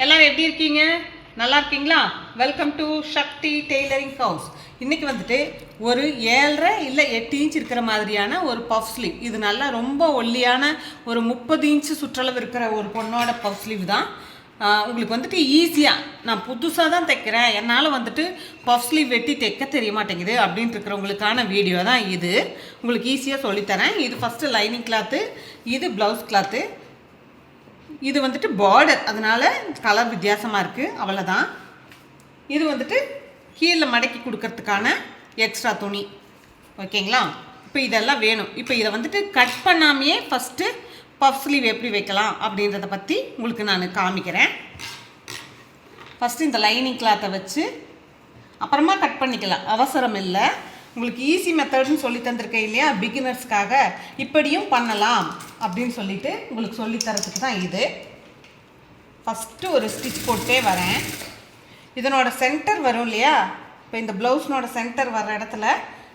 எல்லாரும் எப்படி இருக்கீங்க? நல்லா இருக்கீங்களா? Welcome to Shakti tailoring house. இன்றைக்கி வந்துட்டு ஒரு 7.5 இல்லை 8 இன்ச் இருக்கிற மாதிரியான ஒரு பஃப் ஸ்லீவ். இது நல்லா ரொம்ப ஒல்லியான ஒரு 30 இன்ச்சு சுற்றளவு இருக்கிற ஒரு பொண்ணோட பஃப் ஸ்லீவ் தான். உங்களுக்கு வந்துட்டு ஈஸியாக, நான் புதுசாக தான் தைக்கிறேன், என்னால் வந்துட்டு பஃப் ஸ்லீவ் வெட்டி தைக்க தெரிய மாட்டேங்குது அப்படின்ட்டு இருக்கிறவங்களுக்கான வீடியோ தான் இது. உங்களுக்கு ஈஸியாக சொல்லித்தரேன். இது ஃபஸ்ட்டு லைனிங் கிளாத்து, இது ப்ளவுஸ் கிளாத்து, இது வந்துட்டு பார்டர், அதனால் கலர் வித்தியாசமாக இருக்குது, அவ்வளோதான். இது வந்துட்டு கீழே மடக்கி கொடுக்கறதுக்கான எக்ஸ்ட்ரா துணி. ஓகேங்களா? இப்போ இதெல்லாம் வேணும். இப்போ இதை வந்துட்டு கட் பண்ணாமையே ஃபஸ்ட்டு பஃப் ஸ்லீவ் எப்படி வைக்கலாம் அப்படின்றத பற்றி உங்களுக்கு நான் காமிக்கிறேன். ஃபஸ்ட்டு இந்த லைனிங் கிளாத்தை வச்சு அப்புறமா கட் பண்ணிக்கலாம், அவசரம் இல்லை. உங்களுக்கு ஈஸி மெத்தட்னு சொல்லி தந்திருக்கேன் இல்லையா, பிகினர்ஸ்க்காக இப்படியும் பண்ணலாம் அப்படின்னு சொல்லிட்டு உங்களுக்கு சொல்லித்தரத்துக்கு தான் இது. ஃபஸ்ட்டு ஒரு ஸ்டிச் போட்டே வரேன். இதனோட சென்டர் வரும் இல்லையா, இப்போ இந்த ப்ளவுஸ்னோட சென்டர் வர்ற இடத்துல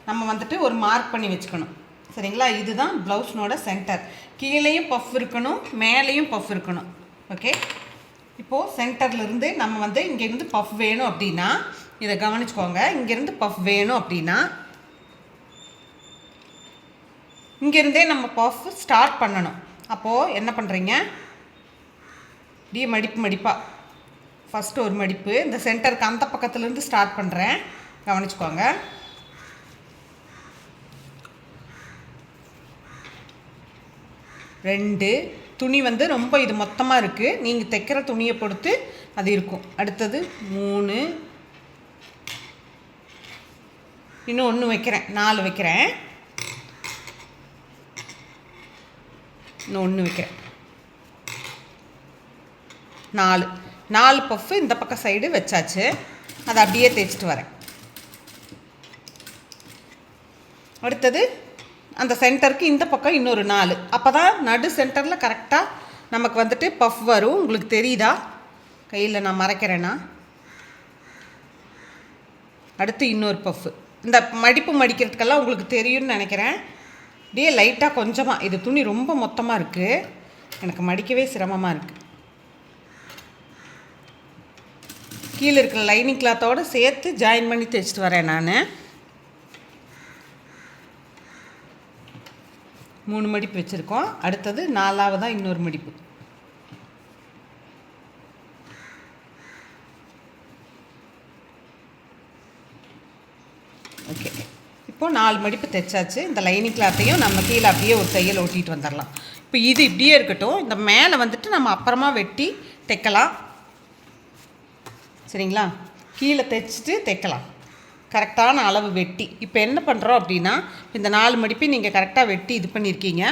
நம்ம வந்துட்டு ஒரு மார்க் பண்ணி வச்சுக்கணும். சரிங்களா? இதுதான் ப்ளவுஸ்னோட சென்டர். கீழேயும் பஃப் இருக்கணும், மேலேயும் பஃப் இருக்கணும். ஓகே, இப்போது சென்டர்லேருந்து நம்ம வந்து இங்கேருந்து பஃப் வேணும் அப்படின்னா இதை கவனிச்சுக்கோங்க. இங்கேருந்து பஃப் வேணும் அப்படின்னா இங்கேருந்தே நம்ம பஃப் ஸ்டார்ட் பண்ணணும். அப்போது என்ன பண்ணுறீங்க, இப்படியே மடிப்பாக ஃபஸ்ட்டு ஒரு மடிப்பு, இந்த சென்டருக்கு அந்த பக்கத்துலேருந்து ஸ்டார்ட் பண்ணுறேன், கவனிச்சுக்கோங்க. ரெண்டு துணி வந்து ரொம்ப இது மொத்தமாக இருக்குது, நீங்கள் தைக்கிற துணியை பொறுத்து அது இருக்கும். அடுத்தது 3, இன்னும் 1 வைக்கிறேன், 4 வைக்கிறேன், இன்னும் 1 வைக்கிறேன், 4 பஃப்பு இந்த பக்கம் சைடு வச்சாச்சு. அதை அப்படியே தேய்ச்சிட்டு வரேன். அடுத்தது அந்த சென்டருக்கு இந்த பக்கம் இன்னொரு 4. அப்போ தான் நடு சென்டரில் கரெக்டாக நமக்கு வந்துட்டு பஃப் வரும். உங்களுக்கு தெரியுதா? கையில் நான் மறைக்கிறேன்னா. அடுத்து இன்னொரு பஃப்பு. இந்த மடிப்பு மடிக்கிறதுக்கெல்லாம் உங்களுக்கு தெரியும்னு நினைக்கிறேன். அப்படியே லைட்டாக கொஞ்சமாக, இது துணி ரொம்ப மொத்தமாக இருக்குது, எனக்கு மடிக்கவே சிரமமாக இருக்குது. கீழே இருக்கிற லைனிங் கிளாத்தோடு சேர்த்து ஜாயின் பண்ணி தைச்சிட்டு வரேன் நான். 3 மடிப்பு வச்சுருக்கோம். அடுத்தது 4ஆவதாக இன்னொரு மடிப்பு. ஓகே, இப்போது 4 மடிப்பு தைச்சாச்சு. இந்த லைனிங் கிளாத்தையும் நம்ம கீழே அப்படியே ஒரு தையல் ஓட்டிகிட்டு வந்துடலாம். இப்போ இது இப்படியே இருக்கட்டும். இந்த மேலே வந்துட்டு நம்ம அப்புறமா வெட்டி தைக்கலாம். சரிங்களா? கீழே தைச்சிட்டு தைக்கலாம், கரெக்டான அளவு வெட்டி. இப்போ என்ன பண்ணுறோம் அப்படின்னா, இந்த 4 மடிப்பை நீங்கள் கரெக்டாக வெட்டி இது பண்ணியிருக்கீங்க.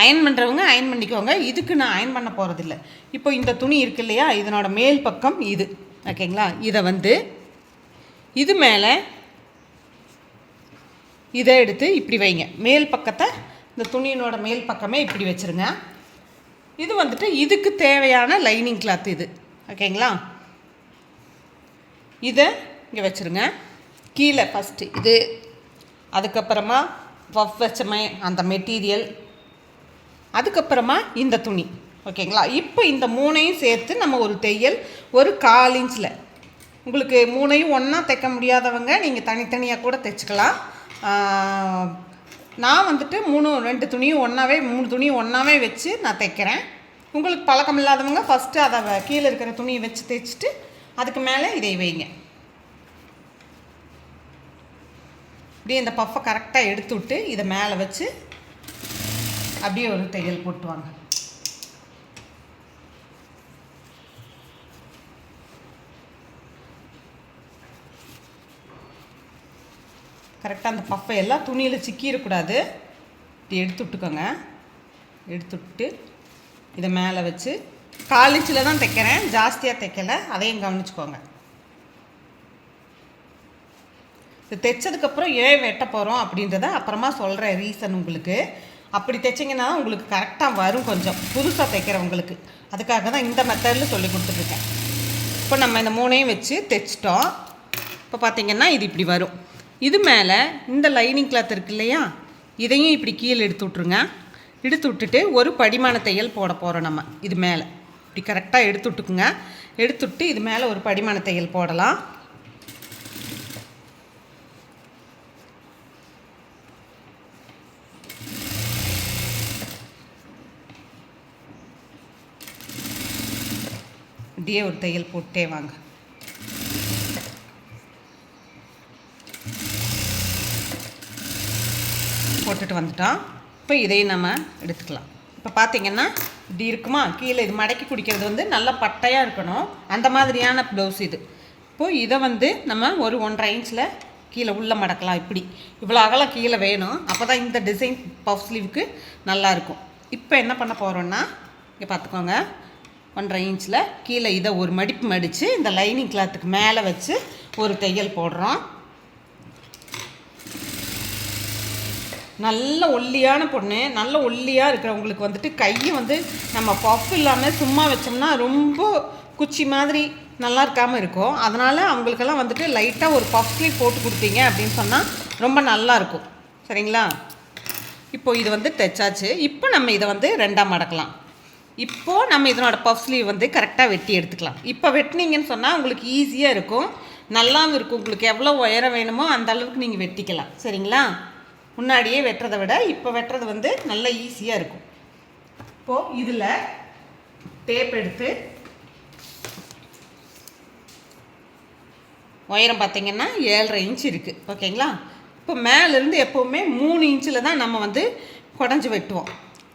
அயன் பண்ணுறவங்க அயன் பண்ணிக்கோங்க. இதுக்கு நான் அயன் பண்ண போகிறதில்ல. இப்போ இந்த துணி இருக்கு இல்லையா, இதனோட மேல் பக்கம் இது. ஓகேங்களா? இதை வந்து இது மேலே இதை எடுத்து இப்படி வைங்க. மேல் பக்கத்தை, இந்த துணியினோட மேல் பக்கமே இப்படி வச்சுருங்க. இது வந்துட்டு இதுக்கு தேவையான லைனிங் கிளாத் இது. ஓகேங்களா? இதை இங்கே வச்சுருங்க. கீழே ஃபஸ்ட்டு இது, அதுக்கப்புறமா பஃப் வச்சமே அந்த மெட்டீரியல், அதுக்கப்புறமா இந்த துணி. ஓகேங்களா? இப்போ இந்த 3ஐயும் சேர்த்து நம்ம ஒரு தையல் ஒரு 1/4 இன்ச்சில். உங்களுக்கு 3ஐயும் ஒன்றா தைக்க முடியாதவங்க நீங்கள் தனித்தனியாக கூட தைச்சிக்கலாம். நான் வந்துட்டு 2 துணியும் ஒன்றாவே, 3 துணியும் ஒன்றாவே வச்சு நான் தைக்கிறேன். உங்களுக்கு பழக்கம் இல்லாதவங்க ஃபஸ்ட்டு அதை கீழே இருக்கிற துணியை வச்சு தைச்சிட்டு அதுக்கு மேலே இதை வைங்க. அப்படியே இந்த பஃப்பை கரெக்டாக எடுத்து விட்டு இதை மேலே வச்சு அப்படியே ஒரு தையல் போட்டுவாங்க. கரெக்டாக அந்த பஃப்பை எல்லாம் துணியில் சிக்கிடக்கூடாது. இப்படி எடுத்து விட்டுக்கோங்க. எடுத்து விட்டு இதை மேலே வச்சு 1/4 இன்ச்சில் தான் தைக்கிறேன், ஜாஸ்தியாக தைக்கலை, அதையும் கவனிச்சுக்கோங்க. இது தைச்சதுக்கப்புறம் ஏன் வெட்ட போகிறோம் அப்படின்றத அப்புறமா சொல்கிறேன் ரீசன் உங்களுக்கு. அப்படி தைச்சிங்கன்னா உங்களுக்கு கரெக்டாக வரும், கொஞ்சம் புதுசாக தைக்கிறவங்களுக்கு. அதுக்காக தான் இந்த மெத்தடில் சொல்லி கொடுத்துட்ருக்கேன். இப்போ நம்ம இந்த 3ஐயும் வச்சு தைச்சிட்டோம். இப்போ பார்த்திங்கன்னா இது இப்படி வரும். இது மேலே இந்த லைனிங் கிளாத் இருக்கு இல்லையா, இதையும் இப்படி கீழே எடுத்து விட்ருங்க. எடுத்து விட்டுட்டு ஒரு படிமான தையல் போட போகிறோம் நம்ம இது மேலே. இப்படி கரெக்டாக எடுத்துட்டுக்குங்க. எடுத்துட்டு இது மேலே ஒரு படிமான தையல் போடலாம். இப்படியே ஒரு தையல் போட்டே வாங்க. போட்டுட்டு வந்துட்டோம். இப்போ இதையும் நம்ம எடுத்துக்கலாம். இப்போ பார்த்தீங்கன்னா இப்படி இருக்குமா, கீழே இது மடக்கி குடிக்கிறது வந்து நல்லா பட்டையாக இருக்கணும், அந்த மாதிரியான ப்ளவுஸ் இது. இப்போது இதை வந்து நம்ம ஒரு 1.5 இன்ச்சில் கீழே உள்ளே மடக்கலாம். இப்படி இவ்வளோ அகலம் கீழே வேணும், அப்போ தான் இந்த டிசைன் பஃப் ஸ்லீவுக்கு நல்லாயிருக்கும். இப்போ என்ன பண்ண போகிறோன்னா, இங்கே பார்த்துக்கோங்க, 1.5 இன்ச்சில் கீழே இதை ஒரு மடிப்பு மடித்து இந்த லைனிங் கிளாத்துக்கு மேலே வச்சு ஒரு தையல் போடுறோம். நல்ல ஒல்லியான பொண்ணு, நல்ல ஒல்லியாக இருக்கிறவங்களுக்கு வந்துட்டு கையை வந்து நம்ம பஃப் இல்லாமல் சும்மா வச்சோம்னா ரொம்ப குச்சி மாதிரி நல்லா இருக்காமல் இருக்கும். அதனால் அவங்களுக்கெல்லாம் வந்துட்டு லைட்டாக ஒரு பஃப் ஸ்லீவ் போட்டு கொடுத்தீங்க அப்படின்னு சொன்னால் ரொம்ப நல்லாயிருக்கும். சரிங்களா? இப்போ இது வந்து தைச்சாச்சு. இப்போ நம்ம இதை வந்து 2ஆக மடக்கலாம். இப்போது நம்ம இதனோட பஃப் ஸ்லீவ் வந்து கரெக்டாக வெட்டி எடுத்துக்கலாம். இப்போ வெட்டினீங்கன்னு சொன்னால் உங்களுக்கு ஈஸியாக இருக்கும், நல்லாவும் இருக்கும். உங்களுக்கு எவ்வளோ உயரம் வேணுமோ அந்த அளவுக்கு நீங்கள் வெட்டிக்கலாம். சரிங்களா? முன்னாடியே வெட்டுறதை விட இப்போ வெட்டுறது வந்து நல்ல ஈஸியாக இருக்கும். இப்போது இதில் டேப் எடுத்து உயரம் பார்த்திங்கன்னா 7.5 இன்ச் இருக்குது. ஓகேங்களா? இப்போ மேலேருந்து எப்போவுமே 3 இன்ச்சில் தான் நம்ம வந்து குடஞ்சி வெட்டுவோம்.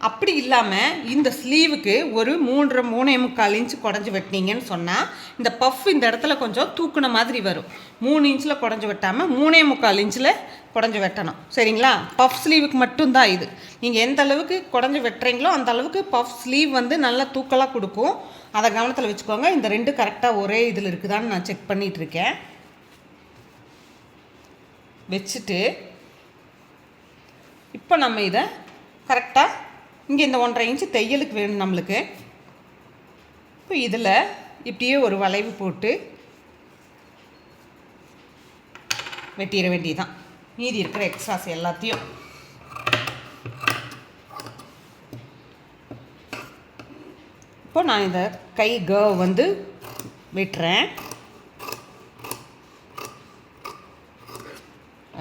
அப்படி இல்லாமல் இந்த ஸ்லீவுக்கு ஒரு 3.75 இன்ச்சு குடஞ்சி வெட்டினீங்கன்னு சொன்னால் இந்த பஃப் இந்த இடத்துல கொஞ்சம் தூக்குன மாதிரி வரும். 3 இன்ச்சில் குடஞ்சி வெட்டாமல் 3.25 இன்ச்சில் குடஞ்சி வெட்டணும். சரிங்களா? பஃப் ஸ்லீவுக்கு மட்டும்தான் இது. நீங்கள் எந்த அளவுக்கு குடஞ்சி வெட்டுறீங்களோ அந்த அளவுக்கு பஃப் ஸ்லீவ் வந்து நல்லா தூக்கலாக கொடுக்கும். அதை கவனத்தில் வச்சுக்கோங்க. இந்த 2 கரெக்டாக ஒரே இதில் இருக்குதான்னு நான் செக் பண்ணிகிட்ருக்கேன். வச்சுட்டு இப்போ நம்ம இதை கரெக்டாக இங்கே இந்த 1.5 இன்ச்சு தையலுக்கு வேணும் நம்மளுக்கு. இப்போ இதில் இப்படியே ஒரு வளைவு போட்டு வெட்டிட வேண்டியதுதான். மீதி இருக்கிற எக்ஸ்ட்ராஸ் எல்லாத்தையும் இப்போ நான் இந்த கை கர்வ் வந்து வெட்டுறேன்.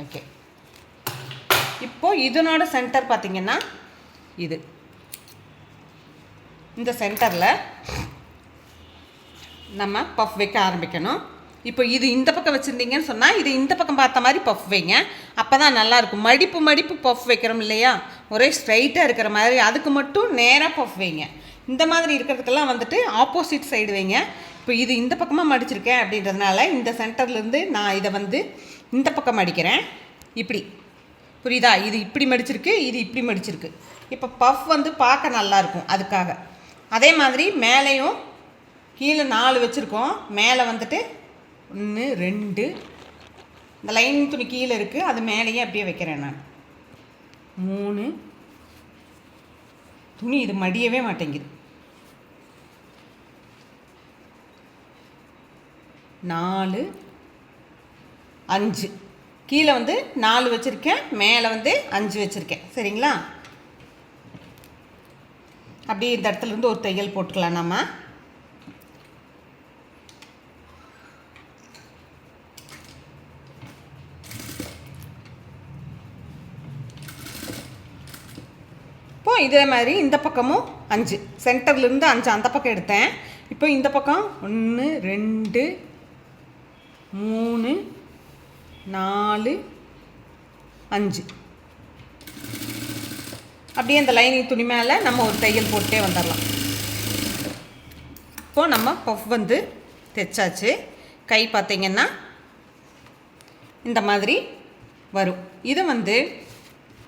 ஓகே. இப்போது இதனோட சென்டர் பார்த்திங்கன்னா இது இந்த சென்டரில் நம்ம பஃப் வைக்க ஆரம்பிக்கணும். இப்போ இது இந்த பக்கம் வச்சுருந்தீங்கன்னு சொன்னால் இது இந்த பக்கம் பார்த்த மாதிரி பஃப் வைங்க, அப்போ தான் நல்லாயிருக்கும். மடிப்பு பஃப் வைக்கிறோம் இல்லையா, ஒரே ஸ்ட்ரைட்டாக இருக்கிற மாதிரி, அதுக்கு மட்டும் நேராக பஃப் வைங்க. இந்த மாதிரி இருக்கிறதுக்கெல்லாம் வந்துட்டு ஆப்போசிட் சைடு வைங்க. இப்போ இது இந்த பக்கமாக மடிச்சிருக்கேன் அப்படின்றதுனால இந்த சென்டர்லேருந்து நான் இதை வந்து இந்த பக்கம் மடிக்கிறேன். இப்படி புரியுதா? இது இப்படி மடிச்சிருக்கு, இது இப்படி மடிச்சிருக்கு. இப்போ பஃப் வந்து பார்க்க நல்லாயிருக்கும், அதுக்காக. அதே மாதிரி மேலேயும் கீழே 4 வச்சுருக்கோம், மேலே வந்துட்டு 1 2 இந்த லைனிங் துணி கீழே இருக்குது, அது மேலேயே அப்படியே வைக்கிறேன் நான். 3 துணி இது மடியவே மாட்டேங்குது. 4 5 கீழே வந்து 4 வச்சுருக்கேன், மேலே வந்து 5 வச்சுருக்கேன். சரிங்களா? அப்படியே இந்த இடத்துலேருந்து ஒரு தையல் போட்டுக்கலாம் நம்ம. இப்போ இதே மாதிரி இந்த பக்கமும் 5, சென்டர்லேருந்து 5 அந்த பக்கம் எடுத்தேன். இப்போ இந்த பக்கம் 1 2 3 4 5 அப்படியே இந்த லைனிங் துணி மேலே நம்ம ஒரு தையல் போட்டே வந்துடலாம். இப்போது நம்ம பஃப் வந்து தைச்சாச்சு. கை பார்த்திங்கன்னா இந்த மாதிரி வரும். இது வந்து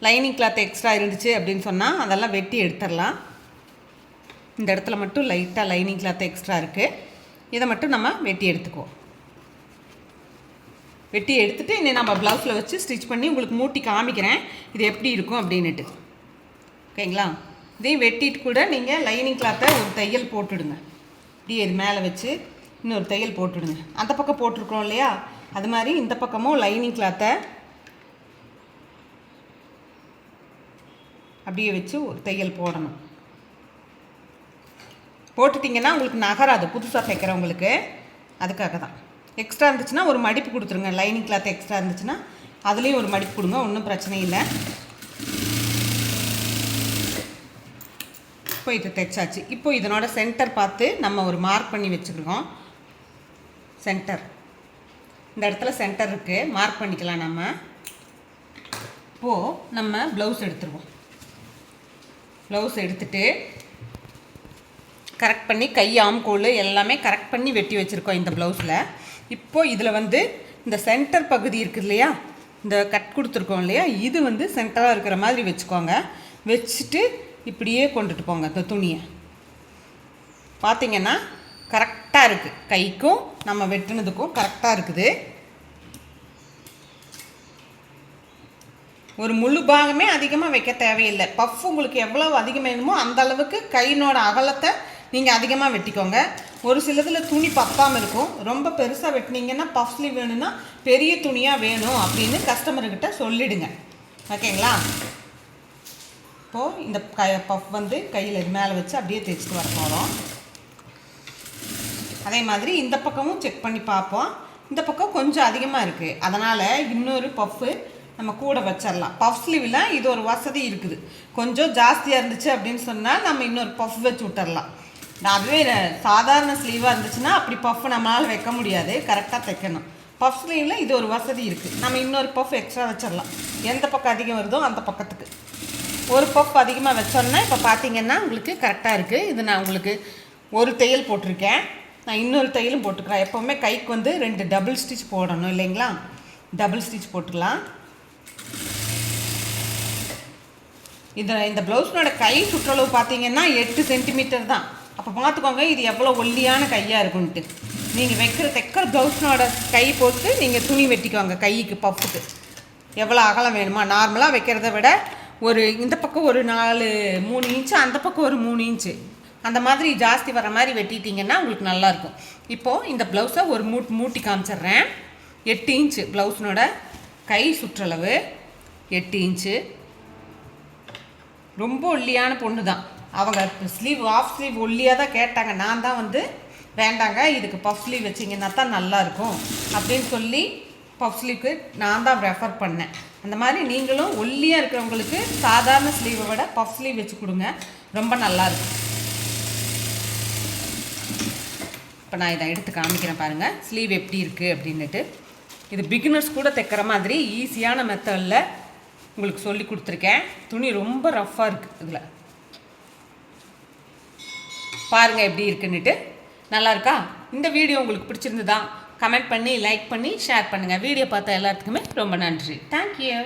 லைனிங் கிளாத் எக்ஸ்ட்ரா இருந்துச்சு அப்படின்னு சொன்னால் அதெல்லாம் வெட்டி எடுத்துடலாம். இந்த இடத்துல மட்டும் லைட்டாக லைனிங் கிளாத் எக்ஸ்ட்ரா இருக்குது, இதை மட்டும் நம்ம வெட்டி எடுத்துக்குவோம். வெட்டி எடுத்துகிட்டு இன்னும் நம்ம ப்ளவுஸில் வச்சு ஸ்டிச் பண்ணி உங்களுக்கு மூட்டி காமிக்கிறேன் இது எப்படி இருக்கும் அப்படின்னுட்டு. ஓகேங்களா? இதையும் வெட்டிட்டு கூட நீங்கள் லைனிங் கிளாத்தை ஒரு தையல் போட்டுடுங்க. இப்படி இது மேலே வச்சு இன்னொரு தையல் போட்டுடுங்க. அந்த பக்கம் போட்டிருக்கோம் இல்லையா, அது மாதிரி இந்த பக்கமும் லைனிங் கிளாத்தை அப்படியே வச்சு ஒரு தையல் போடணும். போட்டுட்டிங்கன்னா உங்களுக்கு நகராது புதுசாக தைக்கிறவங்களுக்கு. அதுக்காக தான். எக்ஸ்ட்ரா இருந்துச்சுன்னா ஒரு மடிப்பு கொடுத்துருங்க. லைனிங் கிளாத் எக்ஸ்ட்ரா இருந்துச்சுன்னா அதுலேயும் ஒரு மடிப்பு கொடுங்க, ஒன்றும் பிரச்சனை இல்லை. இப்போ இது தைச்சாச்சு. இப்போ இதனோட சென்டர் பார்த்து நம்ம ஒரு மார்க் பண்ணி வச்சுருக்கோம். சென்டர் இந்த இடத்துல சென்டர் இருக்குது, மார்க் பண்ணிக்கலாம் நம்ம. இப்போது நம்ம ப்ளவுஸ் எடுத்துருவோம். ப்ளவுஸ் எடுத்துகிட்டு கரெக்ட் பண்ணி கை ஆம்கோல் எல்லாமே கரெக்ட் பண்ணி வெட்டி வச்சுருக்கோம் இந்த ப்ளவுஸில். இப்போது இதில் வந்து இந்த சென்டர் பகுதி இருக்குது இல்லையா, இந்த கட் கொடுத்துருக்கோம் இல்லையா, இது வந்து சென்டராக இருக்கிற மாதிரி வச்சுக்கோங்க. வச்சுட்டு இப்படியே கொண்டுட்டு போங்க. இந்த துணியை பார்த்திங்கன்னா கரெக்டாக இருக்குது, கைக்கும் நம்ம வெட்டினதுக்கும் கரெக்டாக இருக்குது. ஒரு முழு பாகமே அதிகமாக வைக்க தேவையில்லை. பஃப் உங்களுக்கு எவ்வளோ அதிகம் வேணுமோ அந்த அளவுக்கு கையினோட அகலத்தை நீங்கள் அதிகமாக வெட்டிக்கோங்க. ஒரு சிலதில் துணி பத்தாமல் இருக்கும். ரொம்ப பெருசாக வெட்டினீங்கன்னா பஃப் ஸ்லீவ் வேணும்னா பெரிய துணியாக வேணும் அப்படின்னு கஸ்டமர்கிட்ட சொல்லிவிடுங்க. ஓகேங்களா? இப்போது இந்த பஃப் வந்து கையில் மேலே வச்சு அப்படியே தைச்சிட்டு வர போகிறோம். அதே மாதிரி இந்த பக்கமும் செக் பண்ணி பார்ப்போம். இந்த பக்கம் கொஞ்சம் அதிகமாக இருக்குது, அதனால் இன்னொரு பஃப்பு நம்ம கூட வச்சிடலாம். பஃப் ஸ்லீவில் இது ஒரு வசதி இருக்குது. கொஞ்சம் ஜாஸ்தியாக இருந்துச்சு அப்படின்னு சொன்னால் நம்ம இன்னொரு பஃப் வச்சு விட்டுறலாம். அதுவே சாதாரண ஸ்லீவாக இருந்துச்சுன்னா அப்படி பஃப் நம்மளால் வைக்க முடியாது, கரெக்டாக தைக்கணும். பஃப் ஸ்லீவில் இது ஒரு வசதி இருக்குது. நம்ம இன்னொரு பஃப் எக்ஸ்ட்ரா வச்சிடலாம். எந்த பக்கம் அதிகம் வருதோ அந்த பக்கத்துக்கு ஒரு பஃப் அதிகமாக வச்சோன்னா இப்போ பார்த்தீங்கன்னா உங்களுக்கு கரெக்டாக இருக்குது. இது நான் உங்களுக்கு ஒரு தையல் போட்டிருக்கேன், நான் இன்னொரு தையலும் போட்டுக்கிறேன். எப்போவுமே கைக்கு வந்து 2 டபுள் ஸ்டிச் போடணும் இல்லைங்களா? டபுள் ஸ்டிச் போட்டுக்கலாம். இந்த ப்ளவுஸோட கை சுற்றளவு பார்த்தீங்கன்னா 8 சென்டிமீட்டர் தான். அப்போ பார்த்துக்கோங்க இது எவ்வளோ ஒல்லியான கையாக இருக்குன்ட்டு. நீங்கள் தைக்கிற ப்ளவுஸோட கை போட்டு நீங்கள் துணி வெட்டிக்கோங்க. கைக்கு பஃப்புக்கு எவ்வளோ அகலம் வேணுமா, நார்மலாக வைக்கிறத விட ஒரு இந்த பக்கம் ஒரு 3 இன்ச்சு, அந்த பக்கம் ஒரு 3 இன்ச்சு, அந்த மாதிரி ஜாஸ்தி வர மாதிரி வெட்டிட்டிங்கன்னா உங்களுக்கு நல்லாயிருக்கும். இப்போது இந்த ப்ளவுஸை ஒரு மூட்டி காமிச்சிட்றேன். 8 இன்ச்சு ப்ளவுஸினோட கை சுற்றளவு 8 இன்ச்சு. ரொம்ப ஒல்லியான பொண்ணு தான் அவங்க. ஸ்லீவ் ஆஃப் ஸ்லீவ் ஒல்லியாக தான் கேட்டாங்க. நான் தான் வந்து வேண்டாங்க இதுக்கு பஃப் ஸ்லீவ் வச்சிங்கன்னா தான் நல்லாயிருக்கும் அப்படின்னு சொல்லி பஃப் ஸ்லீவுக்கு நான் தான் ரெஃபர் பண்ணேன். அந்த மாதிரி நீங்களும் ஒல்லியாக இருக்கிறவங்களுக்கு சாதாரண ஸ்லீவை விட பஃப் ஸ்லீவ் வச்சு கொடுங்க, ரொம்ப நல்லாயிருக்கும். இப்போ நான் இதை எடுத்து காமிக்கிறேன் பாருங்கள் ஸ்லீவ் எப்படி இருக்குது அப்படின்னுட்டு. இது பிகினர்ஸ் கூட தைக்கிற மாதிரி ஈஸியான மெத்தடில் உங்களுக்கு சொல்லி கொடுத்துருக்கேன். துணி ரொம்ப ரஃப்பாக இருக்குது. இதில் பாருங்கள் எப்படி இருக்குன்னுட்டு. நல்லா இருக்கா? இந்த வீடியோ உங்களுக்கு பிடிச்சிருந்துதா? கமெண்ட் பண்ணி லைக் பண்ணி ஷேர் பண்ணுங்கள். வீடியோ பார்த்த எல்லாத்துக்குமே ரொம்ப நன்றி. தேங்க்யூ.